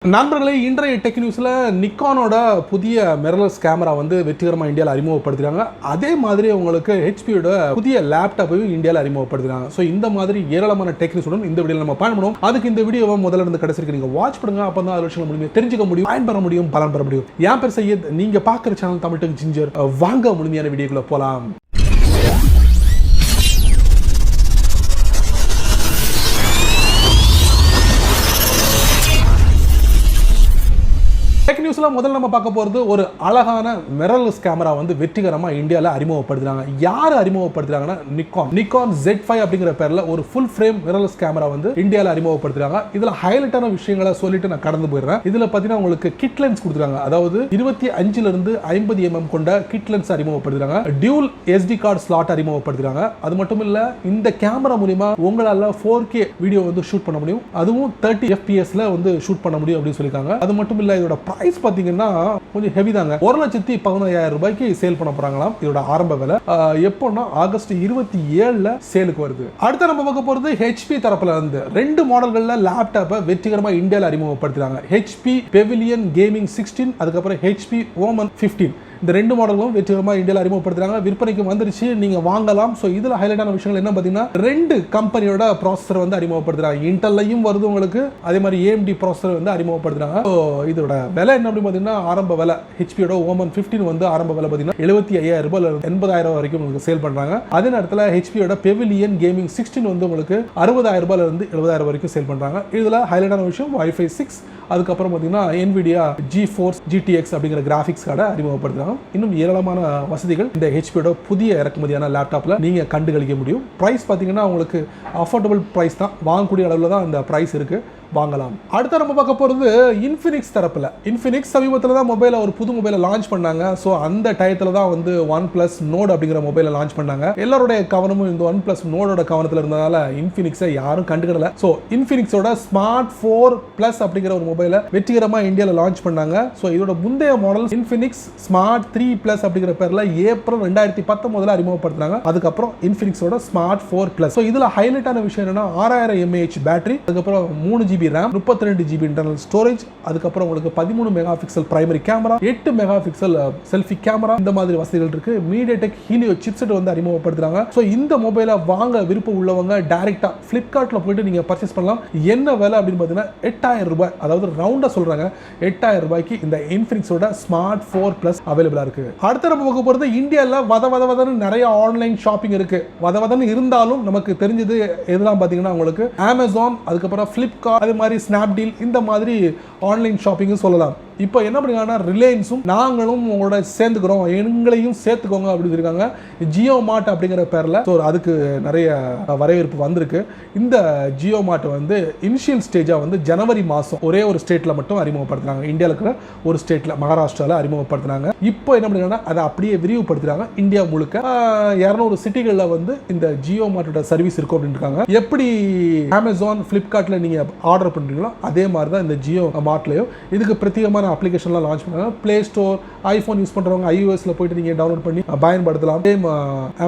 நண்பர்களே, இன்றைய டெக் நியூஸில் நிக்கானோட புதிய மிரர்லெஸ் கேமரா வந்து வெற்றிகரமாக இந்தியாவில் அறிமுகப்படுத்துகிறாங்க. அதே மாதிரி உங்களுக்கு ஹெச்பியோட புதிய லேப்டாப்பையும் இந்தியாவில் அறிமுகப்படுத்துகிறாங்க. ஸோ இந்த மாதிரி ஏராளமான டெக் நியூஸுடன் இந்த வீடியோவில் நம்ம பயன்படுவோம். அதுக்கு இந்த வீடியோவை முதல்ல இருந்து கடைசிக்கு நீங்கள் வாட்ச் பண்ணுங்க. அப்போ தான் அது விஷயம் முடியும் தெரிஞ்சுக்க முடியும், பயன்பெற முடியும், பலன் பெற முடியும். என் பேர் சையத், நீங்கள் பார்க்குற சேனல் தமிழ் டெக் ஜிஞ்சர். வாங்க முழுமையான வீடியோக்குள்ள போகலாம். டெக் நியூஸ்ல முதல்ல நம்ம பார்க்க போறது ஒரு அழகான மிரர்லெஸ் கேமரா வந்து வெற்றிகரமாக இந்தியாவில் அறிமுகப்படுத்துறாங்க. யார் அறிமுகப்படுத்துறாங்கன்னா நிக்கான் Z5 அப்படிங்கிற பேர்ல ஒரு ஃபுல் ஃப்ரேம் மிரர்லெஸ் கேமரா வந்து இந்தியாவில் அறிமுகப்படுத்துறாங்க. இதுல ஹைலைட்டான விஷயங்களை சொல்லிட்டு நான் கடந்து போயிடுறேன். இதுல பார்த்தீங்கன்னா உங்களுக்கு கிட் லென்ஸ் கொடுத்துருக்காங்க. அதாவது 25 இருந்து 50 mm கொண்ட கிட் லென்ஸ் அறிமுகப்படுத்துறாங்க. டியூல் SD கார்டு ஸ்லாட் அறிமுகப்படுத்துறாங்க. அது மட்டும் இல்ல, இந்த கேமரா மூலமா உங்களால 4K வீடியோ வந்து ஷூட் பண்ண முடியும். அதுவும் 30 FPS வந்து ஷூட் பண்ண முடியும் அப்படின்னு சொல்லியிருக்காங்க. அது மட்டும் இல்ல, இதோட பிரைஸ் பாத்தீங்கன்னா கொஞ்சம் ஹெவி தாங்க. 1,15,000 ரூபாய்க்கு சேல் பண்ண போறாங்களாம். இதோட ஆரம்ப விலை எப்போன்னா ஆகஸ்ட் 27 சேலுக்கு வருது. அடுத்து நம்ம பார்க்க போறது HP தரப்புல இருந்து 2 மாடல்கள்ல லேப்டாப்பை வெற்றிகரமா இந்தியாவில் அறிமுகப்படுத்துறாங்க. HP Pavilion Gaming 16, அதுக்கப்புறம் HP OMEN 15. இந்த 2 மாடல்களும் வெற்றிகரமாக இந்தியாவில் அறிமுகப்படுத்துறாங்க. விற்பனைக்கு வந்துருச்சு, நீங்க வாங்கலாம். ஸோ இதில் ஹைலைட்டான விஷயங்கள் என்ன பார்த்தீங்கன்னா, 2 கம்பெனியோட ப்ராசஸர் வந்து அறிமுகப்படுத்துறாங்க. இன்டெல்லையும் வருது உங்களுக்கு, அதே மாதிரி AMD ப்ராசஸர் வந்து அறிமுகப்படுத்துறாங்க. ஸோ இதோட விலை என்ன அப்படின்னு பார்த்தீங்கன்னா, ஆரம்ப விலை HPயோட OMEN 15 வந்து ஆரம்ப விலை பார்த்தீங்கன்னா 75,000 ரூபாயில 80,000 வரைக்கும் உங்களுக்கு சேல் பண்றாங்க. அதே நேரத்தில் HPயோட Pavilion Gaming 16 வந்து உங்களுக்கு 60,000 ரூபாயில இருந்து 70,000 வரைக்கும் சேல் பண்றாங்க. இதுல ஹைலைட்டான விஷயம் Wi-Fi 6, அதுக்கப்புறம் பார்த்தீங்கன்னா NVIDIA GeForce GTX அப்படிங்கிற கிராஃபிக்ஸ் கார்டை அறிமுகப்படுத்துறாங்க. இன்னும் ஏராளமான வசதிகள் இந்த ஹெச்பியோட புதிய இறக்குமதியான லேப்டாப்ல நீங்க கண்டுகளிக்க முடியும். பிரைஸ் பார்த்தீங்கன்னா உங்களுக்கு அஃபோர்டபுள் பிரைஸ் தான், வாங்கக்கூடிய அளவில் தான் இந்த பிரைஸ் இருக்கு, வாங்கலாம். அடுத்து நம்ம பார்க்க போறது இன்ஃபினிக்ஸ் தரப்புல. இன்ஃபினிக்ஸ் சமீபத்தில் தான் மொபைலை ஒரு புது மொபைலை லான்ச் பண்ணாங்க. ஸோ அந்த டயத்தில் தான் வந்து OnePlus Nord அப்படிங்கிற மொபைலை லான்ச் பண்ணாங்க. எல்லாருடைய கவனமும் இந்த OnePlus Nordோட கவனத்தில் இருந்ததால இன்ஃபினிக்ஸை யாரும் கண்டுக்கிடல. ஸோ இன்ஃபினிக்ஸோட Smart 4 Plus அப்படிங்கிற ஒரு மொபைலை வெற்றிகரமாக இந்தியாவில் லான்ச் பண்ணாங்க. ஸோ இதோட முந்தைய மாடல் இன்ஃபினிக்ஸ் Smart 3 Plus அப்படிங்கிற பேரில் ஏப்ரல் 2019 அறிமுகப்படுத்தினாங்க. அதுக்கப்புறம் இன்ஃபினிக்ஸோட Smart 4 Plus. ஸோ இதில் ஹைலைட்டான விஷயம் என்னன்னா 6000 mAh பேட்டரி, அதுக்கப்புறம் 3GB RAM, 32GB internal storage, அதுக்கப்புறம் உங்களுக்கு 13 mega pixel primary camera, 8 mega pixel selfie camera, இந்த மாதிரி வசதிகள் இருக்கு. MediaTek Helio சிப்செட் வந்து அறிமுகப்படுத்துறாங்க. ஸோ இந்த மொபைலை வாங்க விருப்பம் உள்ளவங்க டைரக்டா Flipkartல போயிட்டு நீங்க பர்ச்சேஸ் பண்ணலாம். என்ன விலை அப்படின்னு பார்த்தீங்கன்னா 8,000 ரூபாய், அதாவது ரவுண்டா சொல்றாங்க 8,000 ரூபாய்க்கு இந்த இன்ஃபினிக்ஸோட Smart 4 Plus அவைலபிளா இருக்கு. அடுத்து நம்ம பார்க்க போறது இந்தியாவில் வதன்னு நிறைய ஆன்லைன் ஷாப்பிங் இருக்கு. வதன்னு இருந்தாலும் நமக்கு தெரிஞ்சது எதெல்லாம் பார்த்தீங்கன்னா உங்களுக்கு Amazon, அதுக்கப்புறம் Flipkart, அது மாதிரி ஸ்னாப்டீல், இந்த மாதிரி ஆன்லைன் ஷாப்பிங்கும் சொல்லலாம். இப்போ என்ன பண்ணிருக்காங்கன்னா ரிலையன்ஸும் நாங்களும் உங்களோட சேர்ந்துக்கிறோம், எங்களையும் சேர்த்துக்கோங்க அப்படின்னு இருக்காங்க. JioMart அப்படிங்கிற பேரில். ஸோ அதுக்கு நிறைய வரவேற்பு வந்திருக்கு. இந்த JioMart வந்து இனிஷியல் ஸ்டேஜாக வந்து ஜனவரி மாதம் ஒரே ஒரு ஸ்டேட்டில் மட்டும் அறிமுகப்படுத்துறாங்க. இந்தியாவில் இருக்கிற ஒரு ஸ்டேட்டில், மகாராஷ்டிராவில் அறிமுகப்படுத்துனாங்க. இப்போ என்ன பண்ணிருக்காங்கன்னா அதை அப்படியே விரிவுபடுத்துறாங்க. இந்தியா முழுக்க 200 சிட்டிகளில் வந்து இந்த JioMartோட சர்வீஸ் இருக்கும் அப்படின்னு இருக்காங்க. எப்படி Amazon, Flipkartல நீங்கள் ஆர்டர் பண்ணுறீங்களோ அதே மாதிரி தான் இந்த JioMartலையும் இதுக்கு பிரத்யேகமான அப்ளிகேஷன்லாம் லான்ச் பண்ணாங்க. பிளே ஸ்டோர், ஐபோன் யூஸ் பண்றவங்க iOSல போயிட்டு நீங்க டவுன்லோட் பண்ணி பயன்படுத்தலாம். சேம்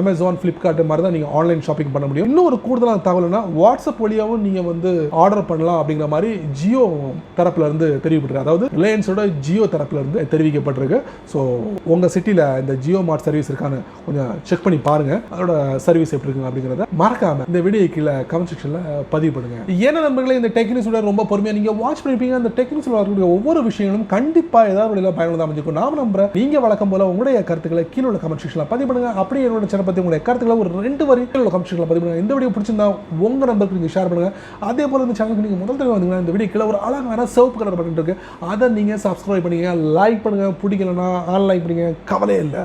Amazon, Flipkart மாதிரி தான் நீங்க ஆன்லைன் ஷாப்பிங் பண்ண முடியும். இன்னொரு கூடுதலான தகவல்னா வாட்ஸ்அப் வழியாகவும் நீங்க வந்து ஆர்டர் பண்ணலாம் அப்படிங்கிற மாதிரி ஜியோ தரப்புல இருந்து தெரிவிக்கப்பட்டிருக்கு. அதாவது ரிலையன்ஸோட ஜியோ தரப்புல இருந்து தெரிவிக்கப்பட்டிருக்கு. ஸோ உங்க சிட்டில இந்த JioMart சர்வீஸ் இருக்கான்னு கொஞ்சம் செக் பண்ணி பாருங்க. அதோட சர்வீஸ் எப்படி இருக்குங்க அப்படிங்கிறத மறக்காம இந்த வீடியோ கீழே கமெண்ட் செக்ஷன்ல பதிவு பண்ணுங்க. ஏன்னா நண்பர்களே, இந்த டெக்னிக்ஸோட ரொம்ப பொறுமையா நீங்க வாட்ச் பண்ணிருப்பீங்க. அந்த டெக்னிக்ஸ்ல வரக்கூடிய ஒவ்வொரு விஷயங்களும் கண்டிப்பா ஏதாவது ஒரு பயனுள்ளதா அமைஞ்சிருக்கும். நாம நம்புறேன். நீங்க வழக்கம் போல உங்களுடைய கருத்துக்களை கீழே உள்ள கமெண்ட் செக்ஷன்ல பதிவு பண்ணுங்க. அப்படியே என்னோட சேனல் பத்தி உங்களுடைய கருத்துக்களை ஒரு 2 வரி கீழே உள்ள கமெண்ட் செக்ஷன்ல பதிவு பண்ணுங்க. இந்த வீடியோ பிடிச்சிருந்தா உங்க நம்பருக்கு நீங்க ஷேர் பண்ணுங்க. அதே போல இந்த சேனலுக்கு நீங்க முதல் தடவை வந்தீங்கன்னா இந்த வீடியோ கீழே ஒரு அழகான சிவப்பு கலர் பட்டன் இருக்கு, அதை நீங்க சப்ஸ்கிரைப் பண்ணுங்க, லைக் பண்ணுங்க. பிடிக்கலன்னா அன்லைக் பண்ணுங்க, கவலையே இல்லை.